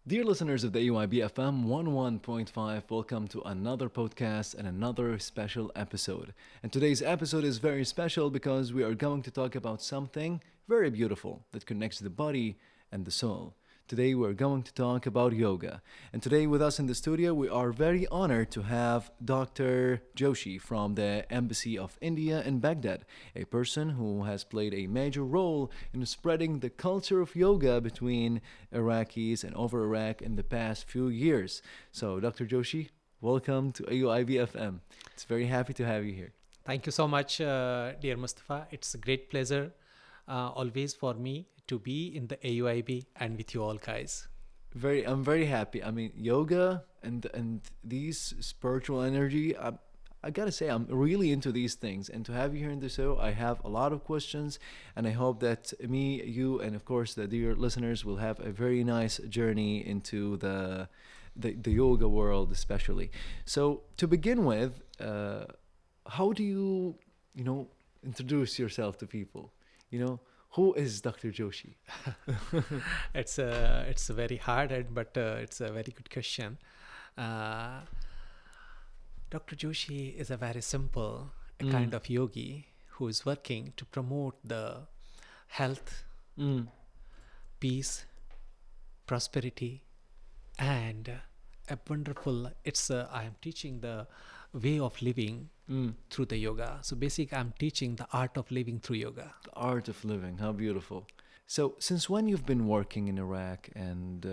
Dear listeners of the AYB FM 11.5, welcome to another podcast and another special episode. And today's episode is very special because we are going to talk about something very beautiful that connects the body and the soul. Today we're going to talk about yoga. And today with us in the studio, we are very honored to have Dr. Joshi from the Embassy of India in Baghdad, a person who has played a major role in spreading the culture of yoga between Iraqis and over Iraq in the past few years. So, Dr. Joshi, welcome to AUIB FM. It's very happy to have you here. Thank you so much, dear Mustapha. It's a great pleasure always for me to be in the AUIB and with you all guys. I'm very happy. I mean, yoga and these spiritual energy, I gotta say, I'm really into these things. And to have you here in the show, I have a lot of questions, and I hope that me, you, and of course the dear listeners will have a very nice journey into the yoga world, especially. So to begin with, how do you introduce yourself to people? Who is Dr. Joshi? It's a very hard, but it's a very good question. Dr. Joshi is a very simple kind of yogi who is working to promote the health, peace, prosperity, and a wonderful. I am teaching the way of living through the yoga. So basically, I'm teaching the art of living through yoga. The art of living, how beautiful. So since when you've been working in Iraq and,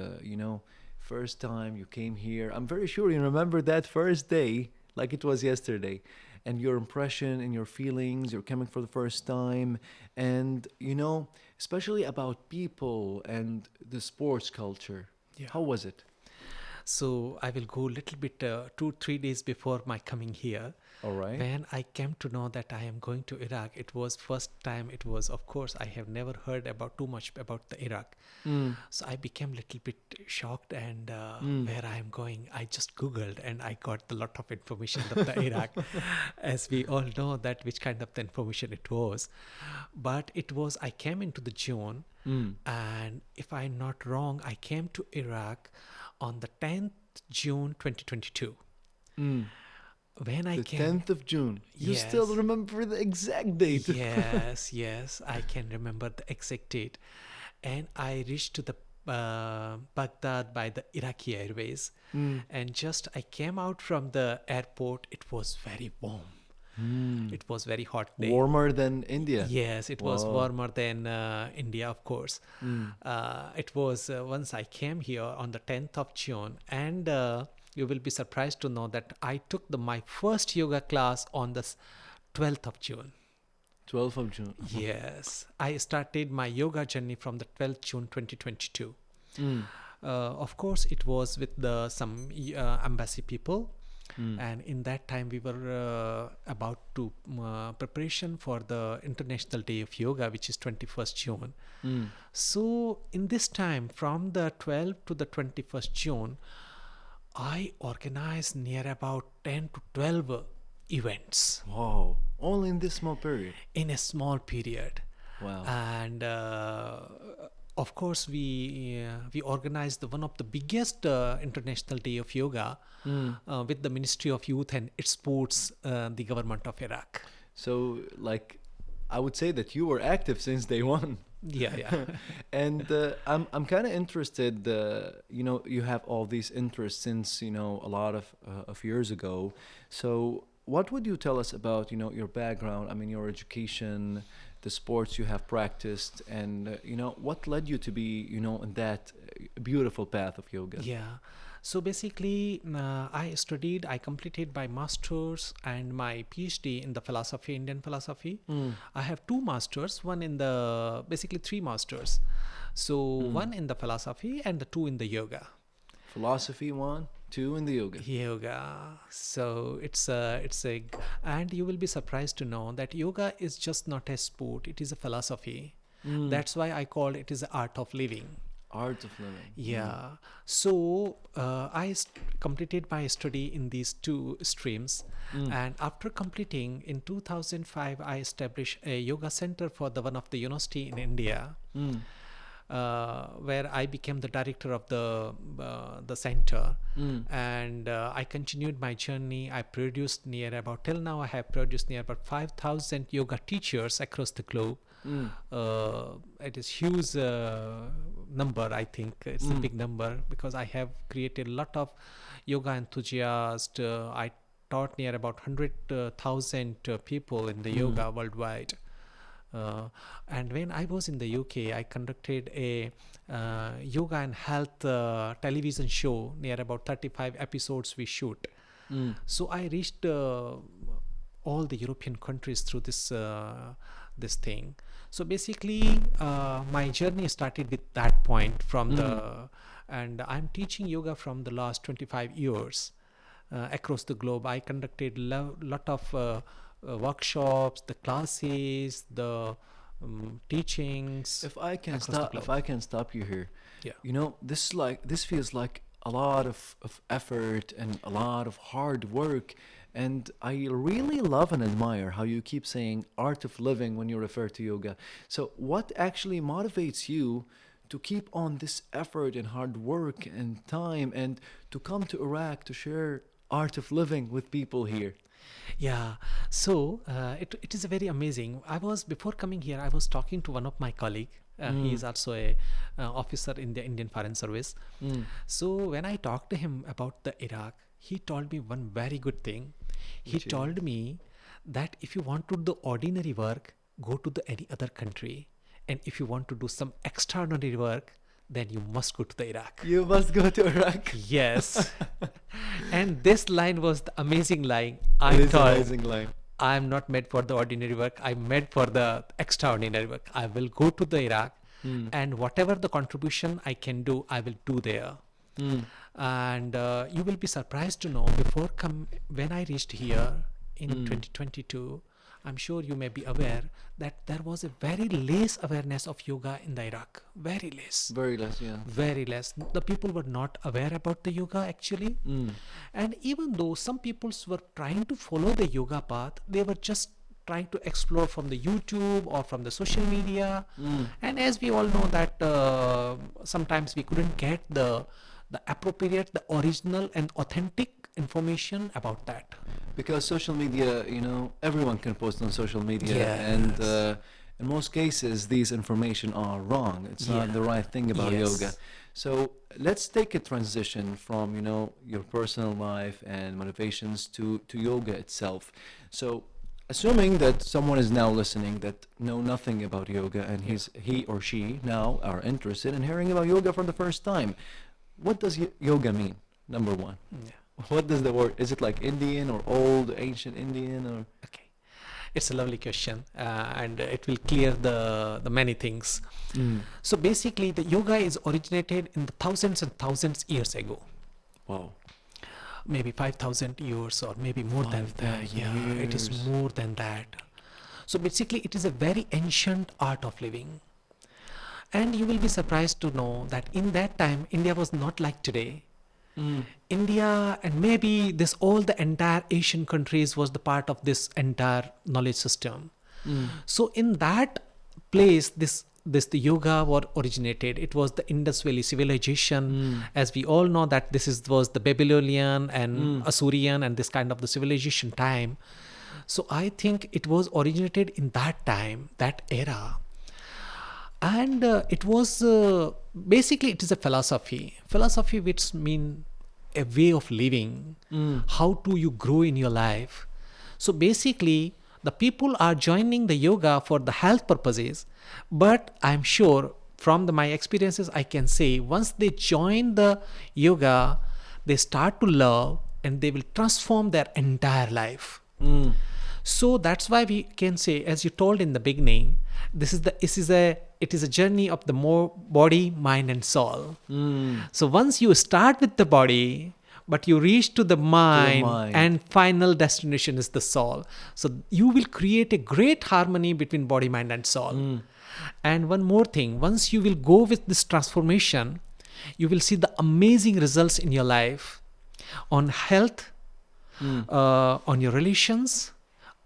first time you came here, I'm very sure you remember that first day like it was yesterday, and your impression and your feelings, you're coming for the first time, and, especially about people and the sports culture. Yeah. How was it? So I will go a little bit 2-3 days before my coming here. All right. When I came to know that I am going to Iraq, it was first time. It was, of course, I have never heard about too much about the Iraq. So I became a little bit shocked, and where I am going, I just Googled and I got a lot of information of the Iraq, as we all know that which kind of the information it was. But it was, I came into the June, and if I'm not wrong, I came to Iraq on the 10th June 2022. When I came, 10th of June. You Yes. still remember the exact date? yes, I can remember the exact date. And I reached to the Baghdad by the Iraqi Airways. And just I came out from the airport, it was very warm. It was very hot day. Warmer than India? Yes, it was Wow. warmer than India, of course. It was once I came here on the 10th of June, and you will be surprised to know that I took my first yoga class on the 12th of June. 12th of June. Yes, I started my yoga journey from the 12th June 2022. Of course, it was with some embassy people. And in that time, we were about to preparation for the International Day of Yoga, which is 21st June. So in this time, from the 12th to the 21st June, I organized near about 10 to 12 events. Wow. All in this small period? In a small period. Wow. And of course, we organized one of the biggest International Day of Yoga with the Ministry of Youth and Sports, the government of Iraq. So, I would say that you were active since day one. Yeah. And I'm kind of interested. You have all these interests since a lot of years ago. So, what would you tell us about your background? I mean, your education, the sports you have practiced, and what led you to be in that beautiful path of yoga? Yeah. So basically, I completed my master's and my PhD in the philosophy, Indian philosophy. I have 2 masters, basically 3 masters. So one in the philosophy and the 2 in the yoga. Philosophy 1, 2 in the yoga. Yoga. So and you will be surprised to know that yoga is just not a sport, it is a philosophy. That's why I call it is the art of living. Art of living. Yeah. So I completed my study in these 2 streams. And after completing, in 2005, I established a yoga center for one of the university in India. where I became the director of the center, and I continued my journey. I produced till now I have produced near about 5,000 yoga teachers across the globe. It is huge number. I think it's a big number, because I have created a lot of yoga enthusiasts. I taught near about 100,000 people in the yoga worldwide. And when I was in the UK, I conducted a yoga and health television show. Near about 35 episodes we shoot. So I reached all the European countries through this thing. So basically, my journey started with that point and I'm teaching yoga from the last 25 years across the globe. I conducted lot of workshops, the classes, the teachings. If I can stop you here, Yeah. you know, this feels like a lot of effort and a lot of hard work. And I really love and admire how you keep saying art of living when you refer to yoga. So what actually motivates you to keep on this effort and hard work and time, and to come to Iraq to share art of living with people here? Yeah, so it is a very amazing. Before coming here, I was talking to one of my colleague. He is also a officer in the Indian Foreign Service. So when I talked to him about the Iraq, he told me one very good thing. He told me that if you want to do ordinary work, go to any other country, and if you want to do some extraordinary work, then you must go to the Iraq. You must go to Iraq. Yes. And this line was the amazing line. It is an amazing line. I'm not made for the ordinary work. I'm made for the extraordinary work. I will go to the Iraq, and whatever the contribution I can do, I will do there. And you will be surprised to know, when I reached here in 2022, I'm sure you may be aware that there was a very less awareness of yoga in the Iraq. Very less. Very less, yeah. Very less. The people were not aware about the yoga actually. And even though some people were trying to follow the yoga path, they were just trying to explore from the YouTube or from the social media. And as we all know that sometimes we couldn't get the appropriate, the original and authentic information about that. Because social media, you know, everyone can post on social media. Yes. And in most cases, these information are wrong. It's not the right thing about yoga. So let's take a transition from, you know, your personal life and motivations to yoga itself. So assuming that someone is now listening that know nothing about yoga, and he or she now are interested in hearing about yoga for the first time, what does yoga mean? Number one. What does the word, is it like Indian or old, ancient Indian, or? Okay, it's a lovely question, and it will clear the many things. So basically, the yoga is originated in the thousands and thousands years ago. Wow. Maybe 5,000 years or maybe more than that. Yeah, it is more than that. So basically, it is a very ancient art of living. And you will be surprised to know that in that time, India was not like today. India and maybe the entire Asian countries was the part of this entire knowledge system. So in that place, the yoga originated. It was the Indus Valley civilization. As we all know that was the Babylonian and Assyrian and this kind of the civilization time. So I think it was originated in that time, that era. And it was basically it is a philosophy which mean a way of living. How do you grow in your life? So basically the people are joining the yoga for the health purposes, but I'm sure from my experiences I can say once they join the yoga, they start to love and they will transform their entire life. So that's why we can say, as you told in the beginning, it is a journey of the more body, mind, and soul. So once you start with the body, but you reach to the mind, and final destination is the soul. So you will create a great harmony between body, mind, and soul. And one more thing, once you will go with this transformation, you will see the amazing results in your life on health, on your relations,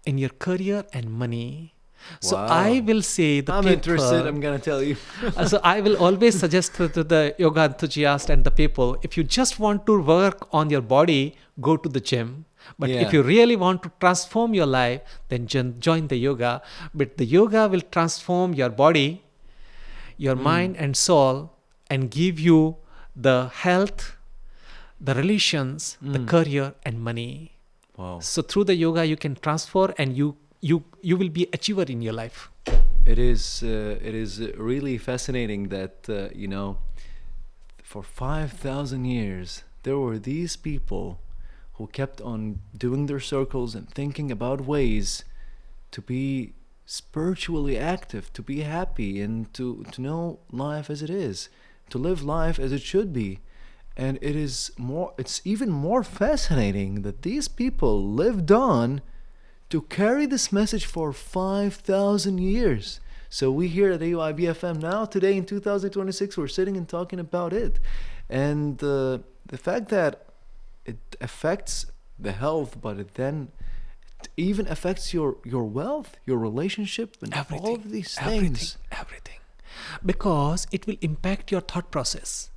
in your career and money. So Wow. I will say the I'm people, interested, I'm going to tell you. so I will always suggest to the yoga enthusiast and the people, if you just want to work on your body, go to the gym. But Yeah. if you really want to transform your life, then join the yoga. But the yoga will transform your body, your mind and soul, and give you the health, the relations, the career and money. Wow. So through the yoga, you can transfer, and you will be achiever in your life. It is really fascinating that, for 5,000 years, there were these people who kept on doing their circles and thinking about ways to be spiritually active, to be happy, and to know life as it is, to live life as it should be. And it's even more fascinating that these people lived on to carry this message for 5,000 years. So we here at AUIBFM now, today in 2026, we're sitting and talking about it. And the fact that it affects the health, but it even affects your wealth, your relationship, and all of these things. Everything. Because it will impact your thought process.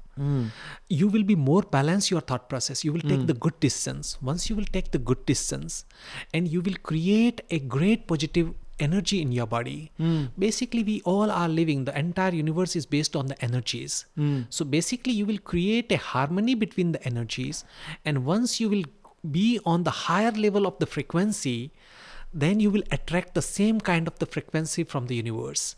You will be more balanced your thought process. You will take the good decisions. Once you will take the good decisions, and you will create a great positive energy in your body. Basically, we all are living, the entire universe is based on the energies. So basically, you will create a harmony between the energies, and once you will be on the higher level of the frequency, then you will attract the same kind of the frequency from the universe.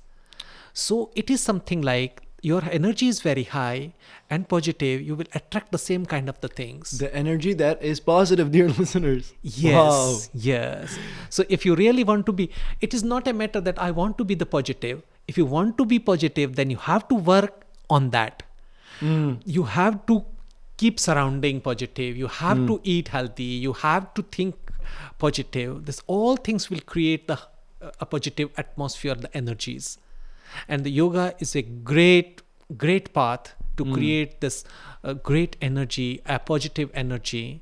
So it is something like your energy is very high and positive, you will attract the same kind of the things. The energy that is positive, dear listeners. Yes, Wow. yes. So if you really want to be, it is not a matter that I want to be the positive. If you want to be positive, then you have to work on that. You have to keep surrounding positive. You have to eat healthy. You have to think positive. This all things will create a positive atmosphere, the energies. And the yoga is a great path to create this great energy, a positive energy,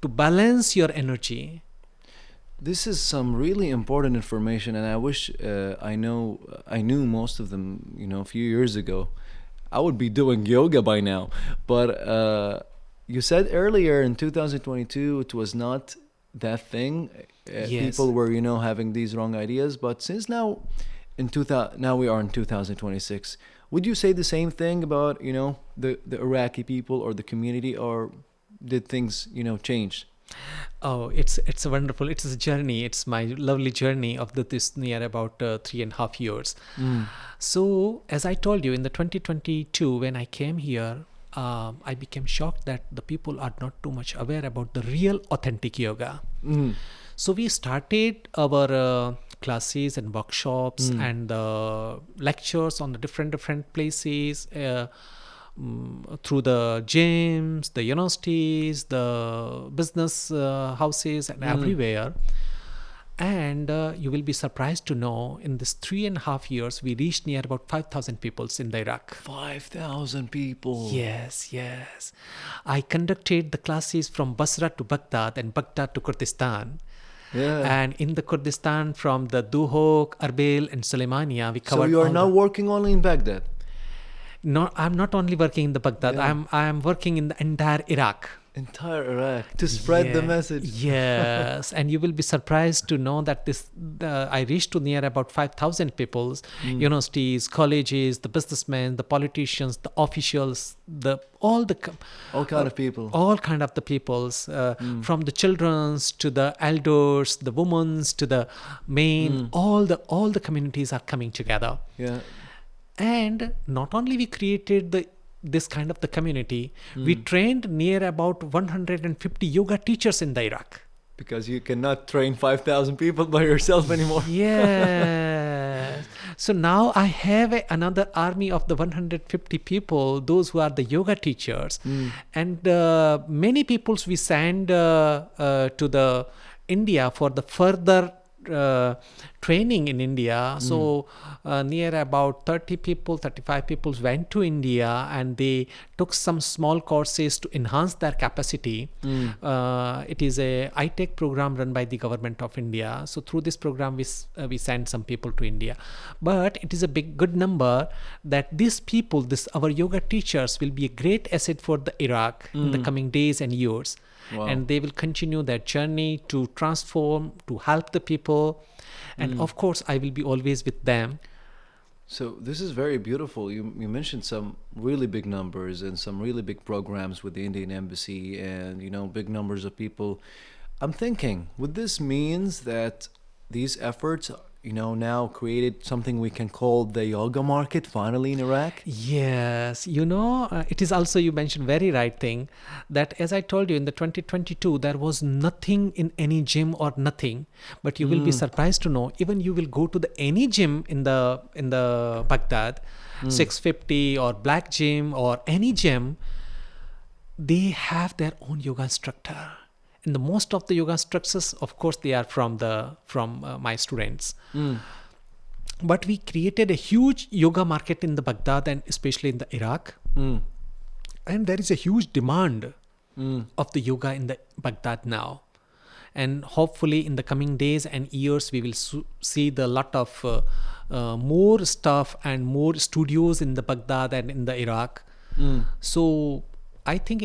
to balance your energy. This is some really important information, and I wish I knew most of them, a few years ago. I would be doing yoga by now. But you said earlier in 2022 it was not that thing. Yes. People were, having these wrong ideas. But since now we are in 2026, would you say the same thing about, the Iraqi people or the community, or did things, change? Oh, it's a wonderful, it's a journey. It's my lovely journey of this near about 3.5 years. So as I told you, in the 2022, when I came here, I became shocked that the people are not too much aware about the real authentic yoga. So we started our classes and workshops and lectures on the different places, through the gyms, the universities, the business houses, and everywhere. And you will be surprised to know, in this 3.5 years, we reached near about 5,000 people in the Iraq. 5,000 people. Yes. I conducted the classes from Basra to Baghdad and Baghdad to Kurdistan. Yeah. And in the Kurdistan, from the Duhok, Arbil, and Suleimania, we covered. So you are now working only in Baghdad? No, I'm not only working in the Baghdad. Yeah. I'm working in the entire Iraq. Entire Iraq, to spread the message. Yes, and you will be surprised to know that I reached to near about 5,000 people, universities, colleges, the businessmen, the politicians, the officials, all kind of people. All kind of the peoples, from the childrens to the elders, the women's to the men, all the communities are coming together. Yeah. And not only we created this kind of the community, we trained near about 150 yoga teachers in the Iraq. Because you cannot train 5,000 people by yourself anymore. Yes. So now I have another army of the 150 people, those who are the yoga teachers. And many peoples we send to the India for the further training in India. So near about 30 people, 35 people went to India, and they took some small courses to enhance their capacity. It is a high-tech program run by the government of India. So through this program, we send some people to India. But it is a good number that these people, our yoga teachers, will be a great asset for the Iraq in the coming days and years. Wow. And they will continue their journey to transform, to help the people. And of course, I will be always with them. So this is very beautiful. You mentioned some really big numbers and some really big programs with the Indian Embassy and, big numbers of people. I'm thinking, would this means that these efforts, now created something we can call the yoga market finally in Iraq? Yes, it is also, you mentioned very right thing, that as I told you in the 2022, there was nothing in any gym or nothing, but you will be surprised to know, even you will go to any gym in the Baghdad, 650 or Black Gym or any gym, they have their own yoga instructor. And the most of the yoga instructors, of course, they are from my students. But we created a huge yoga market in the Baghdad and especially in the Iraq. And there is a huge demand of the yoga in the Baghdad now. And hopefully in the coming days and years, we will see the lot of more stuff and more studios in the Baghdad and in the Iraq. So I think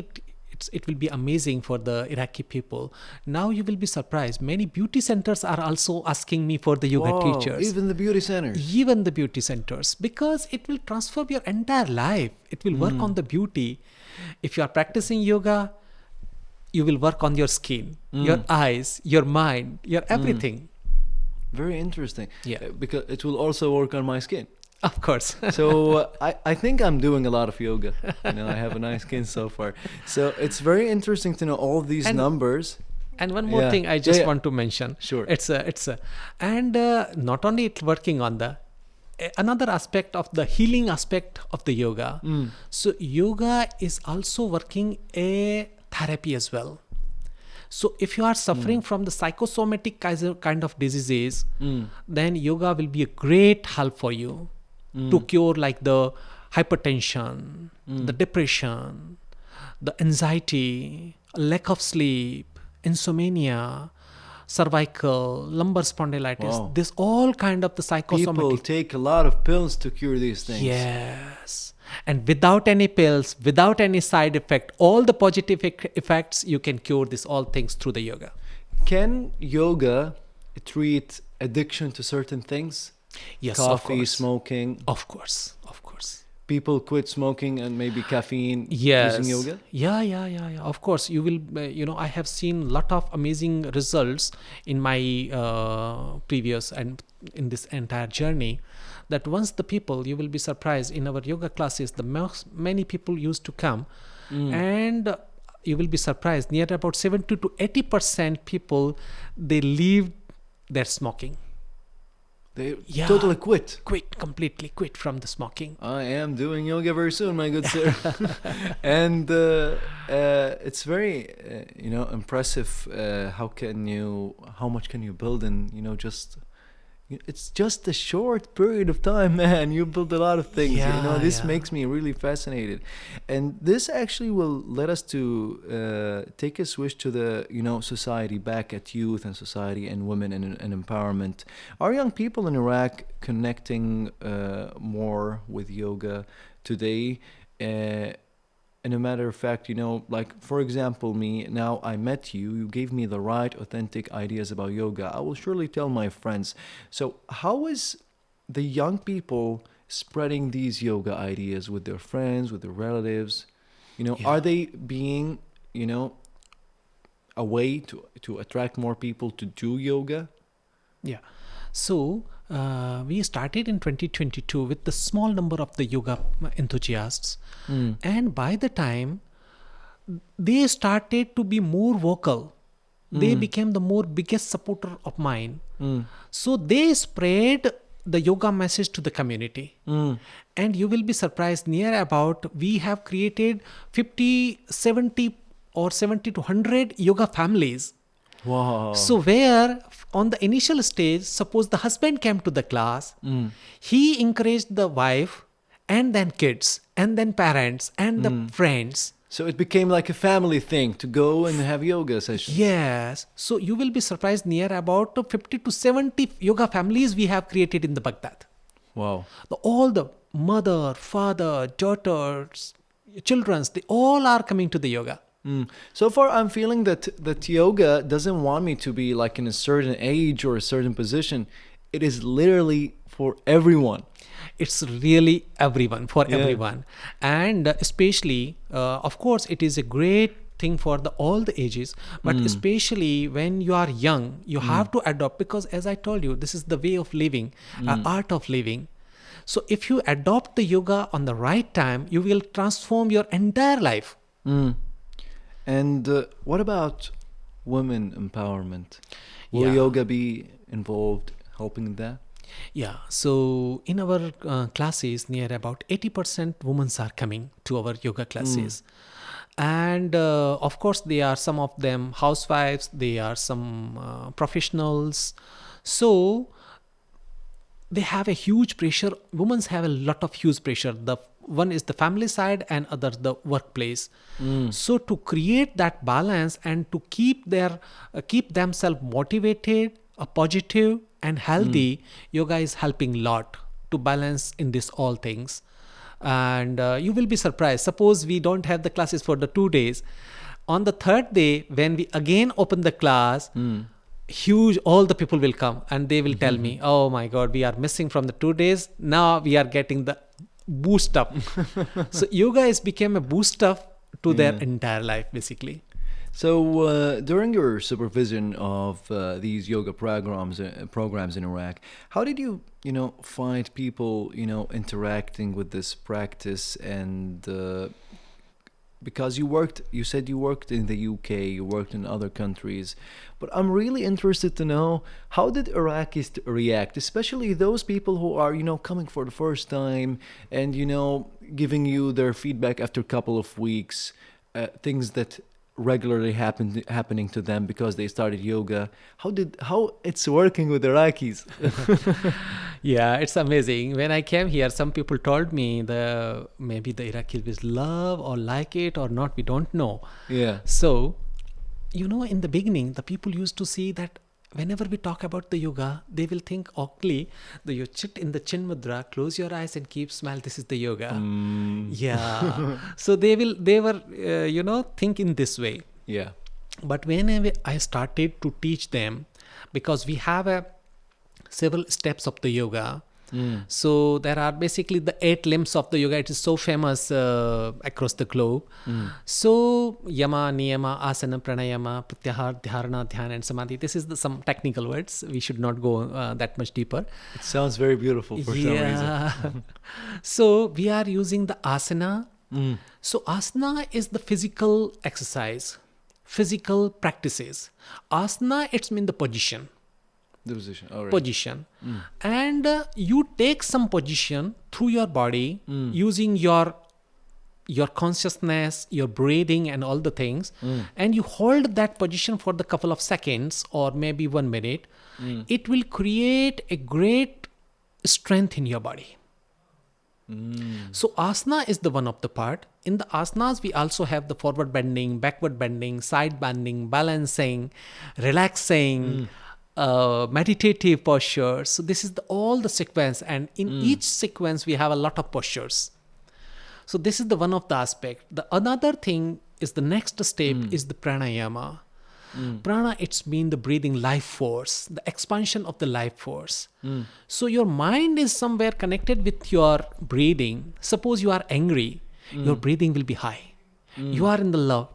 it will be amazing for the Iraqi people. Now you will be surprised. Many beauty centers are also asking me for the yoga teachers. Even the beauty centers. Even the beauty centers. Because it will transform your entire life. It will work on the beauty. If you are practicing yoga, you will work on your skin, your eyes, your mind, your everything. Very interesting. Yeah. Because it will also work on my skin. Of course. So I think I'm doing a lot of yoga. I have a nice skin so far. So it's very interesting to know all these numbers. And one more thing I just want to mention. Sure. And not only it's working on another aspect of the healing aspect of the yoga. So yoga is also working a therapy as well. So if you are suffering from the psychosomatic kind of diseases, then yoga will be a great help for you to cure like the hypertension, the depression, the anxiety, lack of sleep, insomnia, cervical, lumbar spondylitis. Wow. This all kind of the psychosomatic. People take a lot of pills to cure these things. Yes. And without any pills, without any side effect, all the positive effects, you can cure all things through the yoga. Can yoga treat addiction to certain things? Yes, Coffee, of course. smoking. Of course. People quit smoking and maybe caffeine Yes. using yoga? Yeah. Of course, you will, I have seen a lot of amazing results in my previous and in this entire journey. That once the people, you will be surprised, in our yoga classes, many people used to come and you will be surprised, near about 70 to 80% people, they leave their smoking. They totally quit. Completely quit from the smoking. I am doing yoga very soon, my good sir. And it's very, impressive. How much can you build in, it's just a short period of time, man. You build a lot of things. This makes me really fascinated. And this actually will let us to take a switch to the, society, back at youth and society and women and empowerment. Are young people in Iraq connecting more with yoga today? And a matter of fact, like, for example, now I met you gave me the right, authentic ideas about yoga. I will surely tell my friends. So how is the young people spreading these yoga ideas with their friends, with their relatives? Are they being, a way to attract more people to do yoga? Yeah. So we started in 2022 with the small number of the yoga enthusiasts. And by the time they started to be more vocal, they became the biggest supporter of mine. So they spread the yoga message to the community. And you will be surprised, we have created 50, 70 or 70 to 100 yoga families. Wow. So where on the initial stage, suppose the husband came to the class, he encouraged the wife and then kids and then parents and the friends. So it became like a family thing to go and have yoga sessions. Yes. So you will be surprised, near about 50 to 70 yoga families we have created in the Baghdad. Wow. All the mother, father, daughters, childrens, they all are coming to the yoga. So far, I'm feeling that yoga doesn't want me to be like in a certain age or a certain position. It is literally for everyone. It's really everyone, for Yeah. everyone. And especially, of course, it is a great thing for all the ages, but especially when you are young, you have to adopt, because as I told you, this is the way of living, art of living. So if you adopt the yoga on the right time, you will transform your entire life. And what about women empowerment? Will Yeah. yoga be involved helping in that? Yeah, so in our classes, near about 80% women are coming to our yoga classes. And of course, they are some of them housewives, they are some professionals. So they have a huge pressure. Women have a lot of huge pressure. The one is the family side and other the workplace. So to create that balance and to keep themselves motivated, positive and healthy, yoga is helping a lot to balance in this all things. And you will be surprised. Suppose we don't have the classes for the 2 days. On the third day, when we again open the class, huge, all the people will come and they will tell me, oh my God, we are missing from the 2 days. Now we are getting the boost up. So yoga has become a boost up to their entire life, basically. So during your supervision of these yoga programs in Iraq, how did you find people interacting with this practice? And because you said you worked in the UK, you worked in other countries, but I'm really interested to know, how did Iraqis react, especially those people who are coming for the first time and giving you their feedback after a couple of weeks, things that regularly happening to them because they started yoga. How it's working with Iraqis? Yeah, it's amazing. When I came here, some people told me maybe the Iraqis will love or like it or not, we don't know. Yeah. So, in the beginning, the people used to see that whenever we talk about the yoga, they will think, okay, you sit in the chin mudra, close your eyes and keep smile. This is the yoga. Yeah. So they were, think in this way. Yeah. But when I started to teach them, because we have several steps of the yoga. So there are basically the 8 limbs of the yoga. It is so famous across the globe. So yama, niyama, asana, pranayama, pratyahar, dharana, dhyana and samadhi. This is some technical words. We should not go that much deeper. It sounds very beautiful for some reason. So we are using the asana. So asana is the physical exercise, physical practices. Asana, it's mean the position. The position. All right. Position. And you take some position through your body using your consciousness, your breathing and all the things, and you hold that position for the couple of seconds or maybe 1 minute. It will create a great strength in your body. So asana is the one of the part. In the asanas, we also have the forward bending, backward bending, side bending, balancing, relaxing, meditative postures. So this is all the sequence, and in each sequence we have a lot of postures. So this is the one of the aspect. The another thing is the next step is the pranayama. Prana, it's mean the breathing life force, the expansion of the life force. So your mind is somewhere connected with your breathing. Suppose you are angry, your breathing will be high. You are in the love,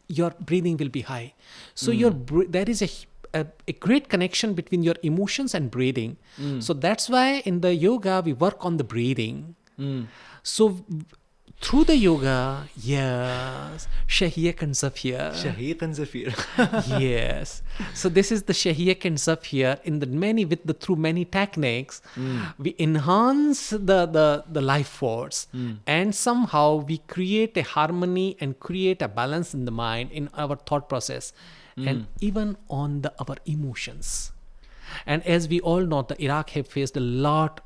your breathing will be high. So there is a great connection between your emotions and breathing. So that's why in the yoga we work on the breathing. So through the yoga, yes, Shahiyak and Zafir. Shahiq and Zafir. Yes. So this is the Shahiyak and Zafir in the many through many techniques, we enhance the life force, and somehow we create a harmony and create a balance in the mind, in our thought process, and even on our emotions. And as we all know, the Iraq have faced a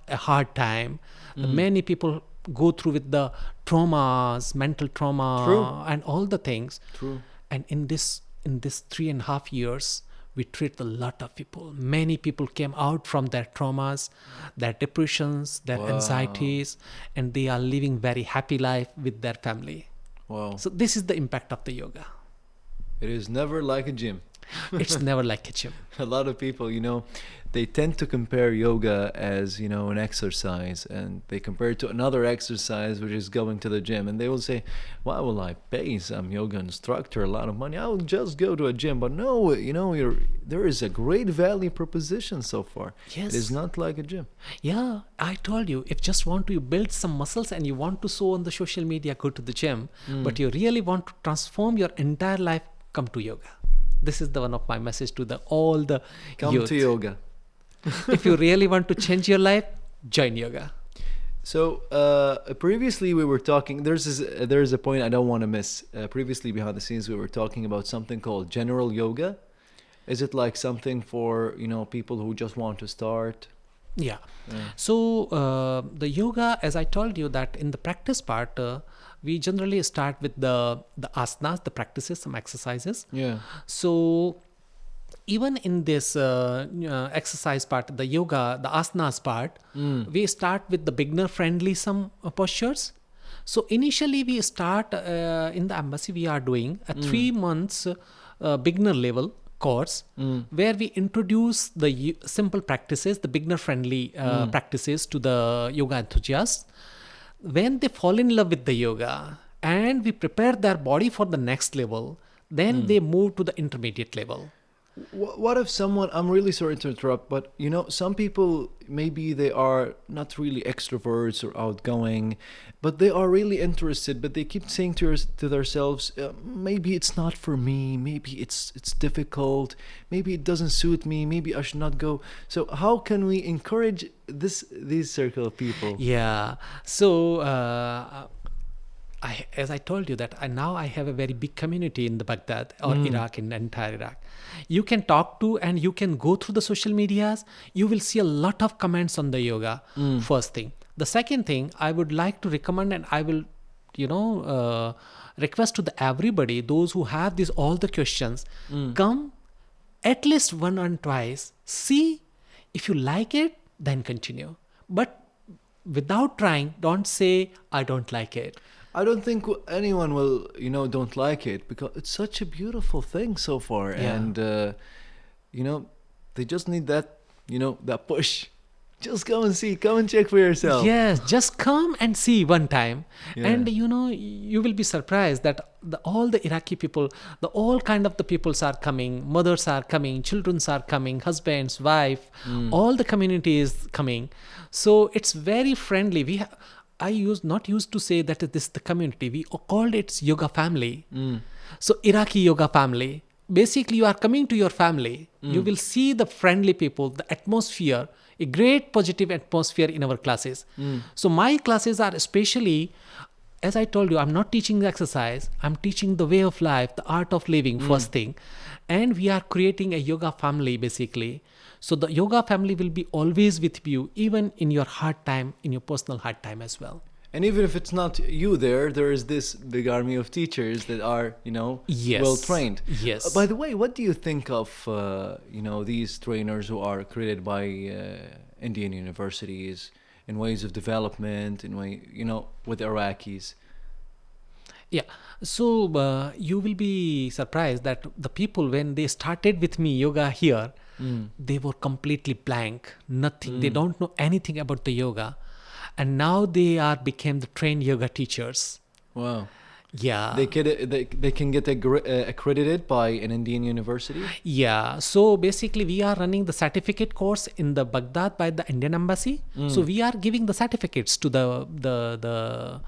hard time. Many people go through with the traumas, mental trauma, True. and all the things. True. And in this 3.5 years, we treat a lot of people. Many people came out from their traumas, their depressions, their anxieties, and they are living very happy life with their family. Wow. So this is the impact of the yoga. It is never like a gym. It's never like a gym. A lot of people, they tend to compare yoga as, an exercise, and they compare it to another exercise, which is going to the gym. And they will say, why will I pay some yoga instructor a lot of money? I will just go to a gym. But no, there is a great value proposition so far. Yes. It is not like a gym. Yeah, I told you, if just want to build some muscles and you want to show on the social media, go to the gym. But you really want to transform your entire life, come to yoga. This is the one of my message to all the Come youth. to yoga. If you really want to change your life, join yoga. So previously we were talking, there's a point I don't want to miss. Previously behind the scenes we were talking about something called general yoga. Is it like something for, people who just want to start? Yeah. So the yoga, as I told you, that in the practice part, we generally start with the asanas, the practices, some exercises. Yeah. So even in this exercise part, the yoga, the asanas part, we start with the beginner friendly some postures. So initially we start in the embassy, we are doing a 3 months beginner level course where we introduce the simple practices, the beginner friendly practices to the yoga enthusiasts. When they fall in love with the yoga and we prepare their body for the next level, then they move to the intermediate level. What if someone, I'm really sorry to interrupt, but some people, maybe they are not really extroverts or outgoing, but they are really interested, but they keep saying to themselves, maybe it's not for me, maybe it's difficult, maybe it doesn't suit me, maybe I should not go. So how can we encourage these circle of people? Yeah. So as I told you that now I have a very big community in the Baghdad or Iraq, in the entire Iraq. You can talk to and you can go through the social medias. You will see a lot of comments on the yoga. First thing. The second thing I would like to recommend, and I will, request to everybody, those who have all the questions, come at least one and twice. See if you like it, then continue. But without trying, don't say I don't like it. I don't think anyone will, don't like it, because it's such a beautiful thing so far. Yeah. And, they just need that, that push. Just come and see, come and check for yourself. Yes, just come and see one time. Yeah. And, you will be surprised that all the Iraqi people, all kind of the peoples are coming, mothers are coming, children are coming, husbands, wife, all the community is coming. So it's very friendly. Not used to say that this is the community. We called it yoga family. So Iraqi yoga family. Basically, you are coming to your family. You will see the friendly people, the atmosphere, a great positive atmosphere in our classes. So my classes are especially, as I told you, I'm not teaching the exercise. I'm teaching the way of life, the art of living, first thing. And we are creating a yoga family, basically. So the yoga family will be always with you, even in your hard time, in your personal hard time as well. And even if it's not you there is this big army of teachers that are, Yes. well trained. Yes. By the way, what do you think of, these trainers who are created by Indian universities in ways of development, with Iraqis? Yeah. So you will be surprised that the people, when they started with me yoga here, they were completely blank, nothing. They don't know anything about the yoga. And now they became the trained yoga teachers. Wow. Yeah. They can get accredited by an Indian university. Yeah, so basically we are running the certificate course in the Baghdad by the Indian embassy. So we are giving the certificates to the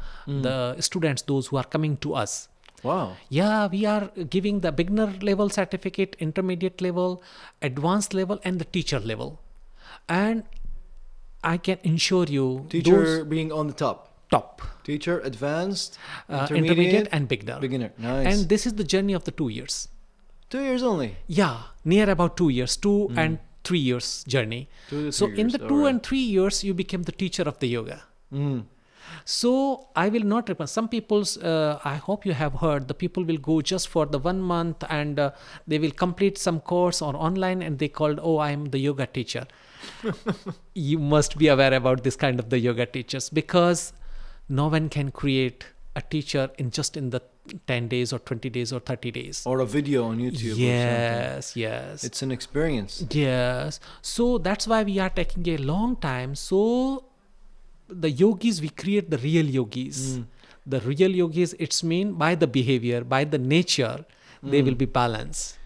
students, those who are coming to us. Wow. Yeah, we are giving the beginner level certificate, intermediate level, advanced level, and the teacher level. And I can ensure you, Teacher being on the top. top. Teacher, advanced, Intermediate and beginner. Beginner. Nice. And this is the journey of the 2 years. 2 years only. Yeah, near about 2 years, 2 and 3 years journey. 2 to So 3 in years, the 2 alright. and 3 years, you became the teacher of the yoga. Mm. So I will not recommend. Some people's, I hope you have heard, the people will go just for the 1 month and they will complete some course or online and they called, oh, I am the yoga teacher. You must be aware about this kind of the yoga teachers, because no one can create a teacher in the 10 days or 20 days or 30 days. Or a video on YouTube. Yes, or yes. it's an experience. Yes. So that's why we are taking a long time. So the yogis, we create the real yogis. The real yogis, it's mean by the behavior, by the nature, they will be balanced.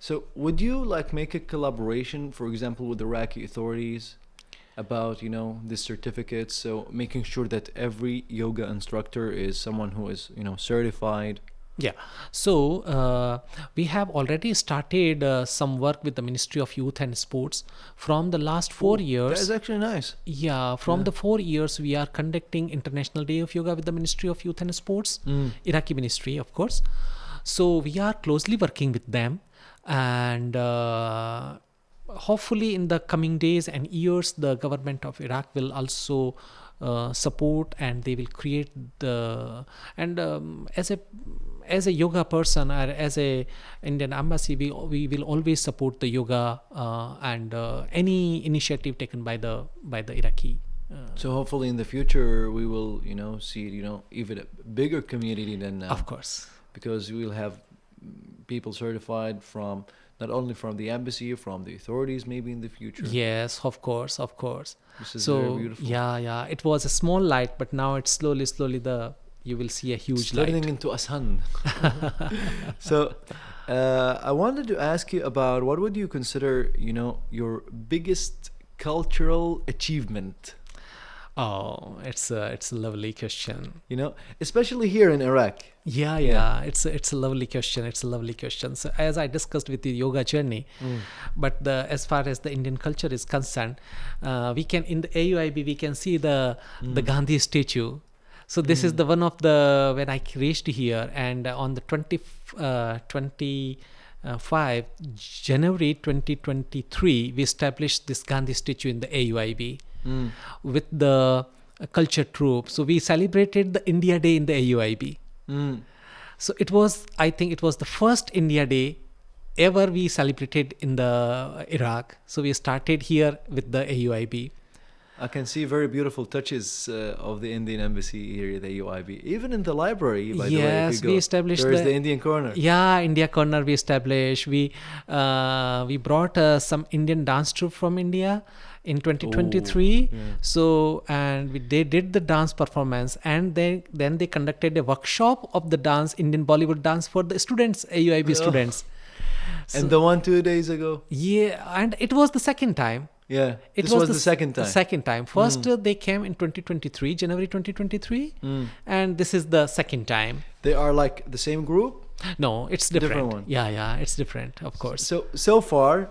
So would you like make a collaboration, for example, with the Iraqi authorities about, this certificate? So making sure that every yoga instructor is someone who is, certified. Yeah. So we have already started some work with the Ministry of Youth and Sports from the last 4 years. That is actually nice. Yeah, from the 4 years, we are conducting International Day of Yoga with the Ministry of Youth and Sports, Iraqi Ministry, of course. So we are closely working with them, and hopefully in the coming days and years, the government of Iraq will also support, and they will create the, and as a yoga person or as a Indian embassy, we will always support the yoga and any initiative taken by the Iraqi. So hopefully in the future we will, see, even a bigger community than now. Of course. Because we will have people certified from not only from the embassy, from the authorities, maybe in the future. Yes, of course. This is So very beautiful. yeah, it was a small light, but now it's slowly you will see a huge It's light. turning into a sun. So I wanted to ask you about what would you consider, your biggest cultural achievement? Oh, it's a lovely question. Especially here in Iraq. Yeah. It's a lovely question. So as I discussed with the yoga journey, but as far as the Indian culture is concerned, we can, in the AUIB, we can see the Gandhi statue. So this is the one of the, when I reached here, and on the 25 January 2023, we established this Gandhi statue in the AUIB with the culture troupe. So we celebrated the India Day in the AUIB. So I think it was the first India Day ever we celebrated in the Iraq. So we started here with the AUIB. I can see very beautiful touches of the Indian embassy here at the UIB. Even in the library, by the way, if you go, we established there's the Indian corner. Yeah, India corner we established. We brought some Indian dance troupe from India in 2023. So, and they did the dance performance, and then they conducted a workshop of the dance, Indian Bollywood dance, for the students, AUIB students. And the one 2 days ago? Yeah, and it was the second time. Yeah, this was the second time. The second time. First, they came in 2023, January 2023, and this is the second time. They are like the same group? No, it's different. Different one. Yeah, it's different, of course. So far,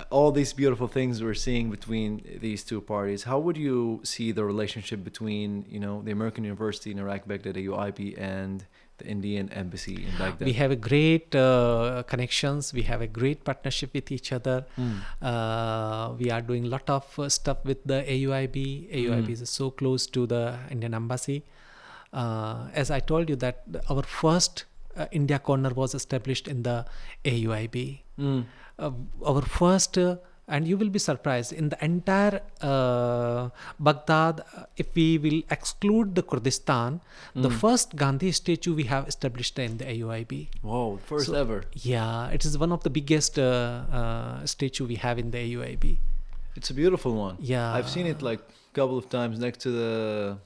all these beautiful things we're seeing between these two parties, how would you see the relationship between, the American University in Iraq, Baghdad, UIB, and the Indian embassy in Baghdad? We have a great connections. We have a great partnership with each other. We are doing a lot of stuff with the AUIB. AUIB is so close to the Indian embassy. As I told you that our first India corner was established in the AUIB. Our first, and you will be surprised, in the entire Baghdad, if we will exclude the Kurdistan, the first Gandhi statue we have established in the AUIB. Wow, first ever. Yeah, it is one of the biggest statue we have in the AUIB. It's a beautiful one. Yeah. I've seen it like a couple of times next to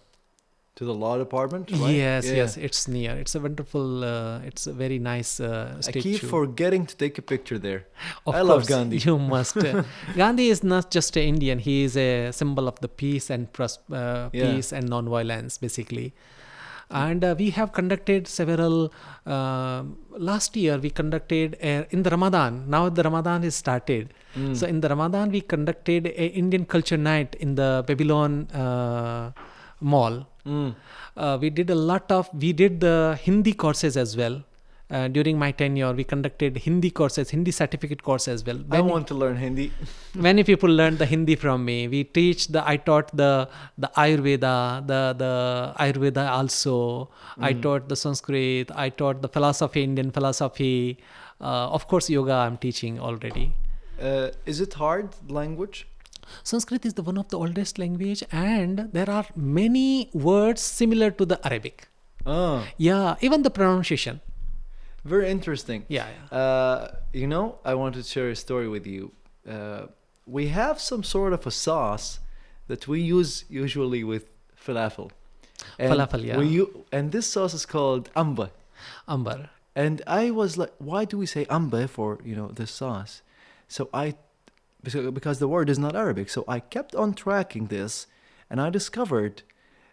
To the law department, right? Yes, it's near. It's a wonderful, it's a very nice I statue. keep forgetting to take a picture there. Of I course, love Gandhi. You must. Gandhi is not just an Indian. He is a symbol of the peace and peace and non-violence, basically. And we have conducted several. Last year, we conducted in the Ramadan. Now the Ramadan is started. So in the Ramadan, we conducted a Indian culture night in the Babylon Mall. We did the Hindi courses as well. During my tenure, we conducted Hindi courses, Hindi certificate course as well. I want to learn Hindi. Many people learned the Hindi from me. I taught the Ayurveda, the Ayurveda also. I taught the Sanskrit. I taught the philosophy, Indian philosophy. Of course, yoga I'm teaching already. Is it hard language? Sanskrit is one of the oldest language, and there are many words similar to the Arabic. Yeah, even the pronunciation. Very interesting. Yeah. I want to share a story with you. We have some sort of a sauce that we use usually with falafel. Falafel, yeah. And this sauce is called amba. Ambar. And I was like, why do we say amba for, this sauce? Because the word is not Arabic. So I kept on tracking this, and I discovered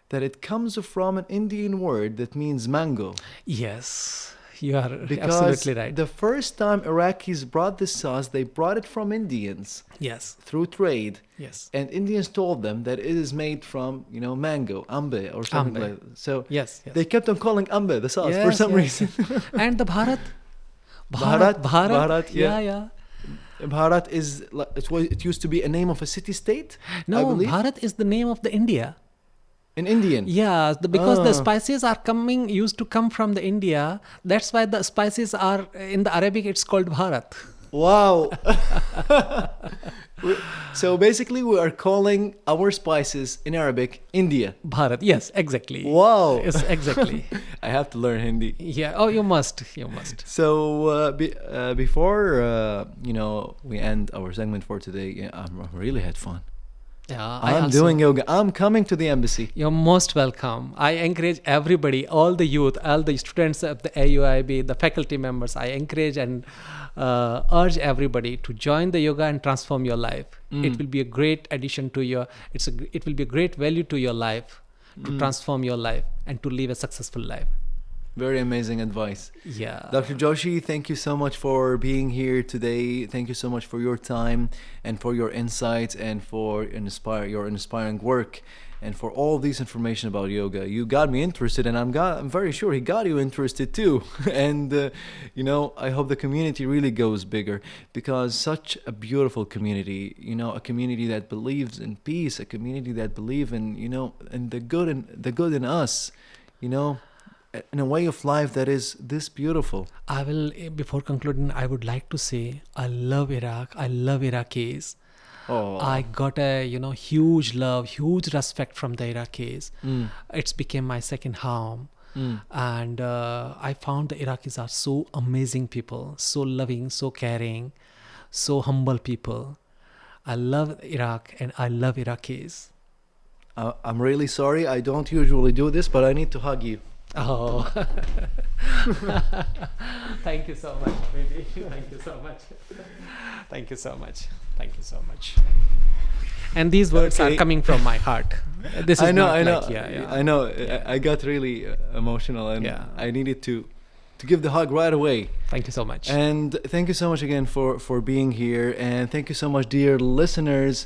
that it comes from an Indian word that means mango. Yes, you are Because absolutely right. the first time Iraqis brought this sauce, they brought it from Indians Yes, through trade. yes. And Indians told them that it is made from, mango, ambe, or something Ambe. like that. So Yes. they kept on calling ambe the sauce for Yes, some yes. reason. And the Bharat. Bharat, yeah. Bharat is it used to be a name of a city-state, I No, believe, Bharat is the name of the India. in Indian. Yeah, because the spices used to come from the India. That's why the spices are in the Arabic. It's called Bharat. Wow. So basically, we are calling our spices in Arabic India. Bharat. Yes, exactly. Wow. Yes, exactly. I have to learn Hindi. Yeah. Oh, you must. You must. So before we end our segment for today, I really had fun. Yeah, I'm doing yoga. I'm coming to the embassy. You're most welcome. I encourage everybody, all the youth, all the students of the AUIB, the faculty members. I encourage and urge everybody to join the yoga and transform your life. It will be a great addition to it will be a great value to your life, to transform your life and to live a successful life. Very amazing advice. Yeah. Dr. Joshi, thank you so much for being here today. Thank you so much for your time and for your insights and for your inspiring work and for all this information about yoga. You got me interested, and I'm very sure he got you interested too. And I hope the community really goes bigger, because such a beautiful community, a community that believes in peace, a community that believes in in the good in us, in a way of life that is this beautiful. I will, before concluding, I would like to say I love Iraq. I love Iraqis. Oh, I got a huge love, huge respect from the Iraqis. It's became my second home. And I found the Iraqis are so amazing people, so loving, so caring, so humble people. I love Iraq and I love Iraqis. I'm really sorry. I don't usually do this, but I need to hug you. Oh, thank you so much, baby. Thank you so much. Thank you so much. Thank you so much. And these words are coming from my heart. This is I know. Yeah. I know. I got really emotional, and I needed to give the hug right away. Thank you so much. And thank you so much again for being here, and thank you so much, dear listeners,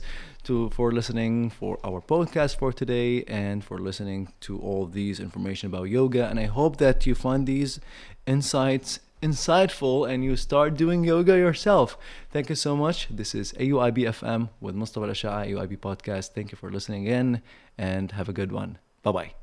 for listening for our podcast for today, and for listening to all these information about yoga. And I hope that you find these insights insightful and you start doing yoga yourself. Thank you so much. This is AUIB FM with Mustapha الاشعة AUIB podcast. Thank you for listening in, and have a good one. Bye bye.